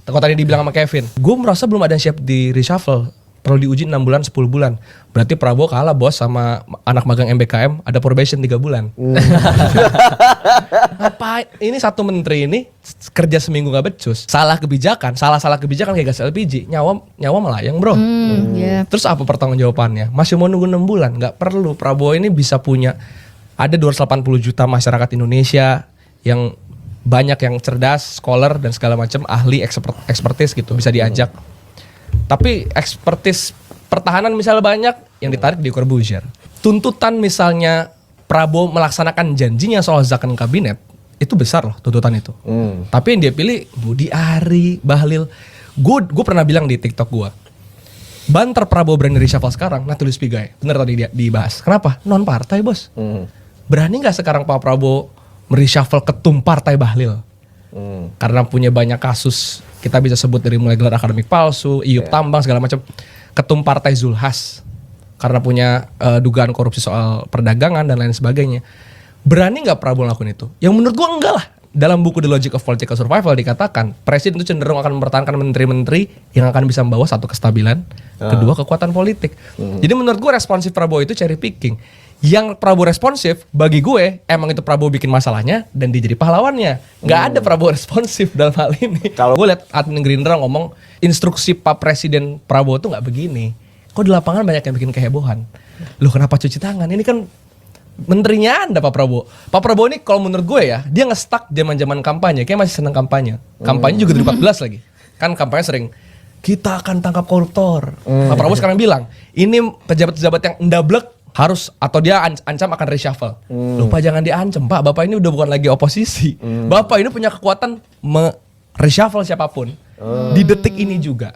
Kalau tadi dibilang sama Kevin, gue merasa belum ada yang siap di reshuffle. Perlu diuji 6 bulan, 10 bulan. Berarti Prabowo kalah bos sama anak magang MBKM, ada probation 3 bulan. Apa ini satu menteri ini kerja seminggu gak becus. Salah kebijakan kayak gas LPG, nyawa melayang bro. Terus apa pertanggungjawabannya? Masih mau nunggu 6 bulan? Gak perlu. Prabowo ini bisa punya, ada 280 juta masyarakat Indonesia yang banyak yang cerdas, scholar dan segala macam, ahli, expertise gitu, bisa diajak. Tapi expertise pertahanan misalnya banyak yang ditarik di Corbuzier. Tuntutan misalnya Prabowo melaksanakan janjinya soal zakon kabinet, itu besar loh tuntutan itu. Tapi yang dia pilih Budi Ari, Bahlil. Gue pernah bilang di TikTok gue, banter Prabowo berani reshuffle sekarang, Natulus Pigai. Bener tadi dia dibahas. Kenapa? Non partai bos. Berani nggak sekarang Pak Prabowo mereshuffle ketum partai Bahlil? Karena punya banyak kasus, kita bisa sebut dari mulai gelar akademik palsu, iup tambang segala macam. Ketum partai Zulhas karena punya dugaan korupsi soal perdagangan dan lain sebagainya. Berani nggak Prabowo lakukan itu? Yang menurut gua enggak lah. Dalam buku The Logic of Political Survival dikatakan presiden itu cenderung akan mempertahankan menteri-menteri yang akan bisa membawa satu kestabilan, kedua kekuatan politik. Jadi menurut gua responsif Prabowo itu cherry picking. Yang Prabowo responsif bagi gue emang itu Prabowo bikin masalahnya dan dia jadi pahlawannya. Nggak ada Prabowo responsif dalam hal ini. Kalau gue lihat admin Gerindra ngomong instruksi Pak Presiden Prabowo tuh nggak begini. Kok di lapangan banyak yang bikin kehebohan. Loh kenapa cuci tangan? Ini kan menterinya Anda Pak Prabowo. Pak Prabowo ini kalau menurut gue ya, dia nge-stuck zaman-zaman kampanye. Kayak masih seneng kampanye. Kampanye juga 2014 lagi. Kan kampanye sering kita akan tangkap koruptor. Pak Prabowo sekarang bilang, ini pejabat-pejabat yang ndablek harus atau dia ancam akan reshuffle. Lupa jangan diancam Pak, Bapak ini udah bukan lagi oposisi. Bapak ini punya kekuatan reshuffle siapapun di detik ini juga.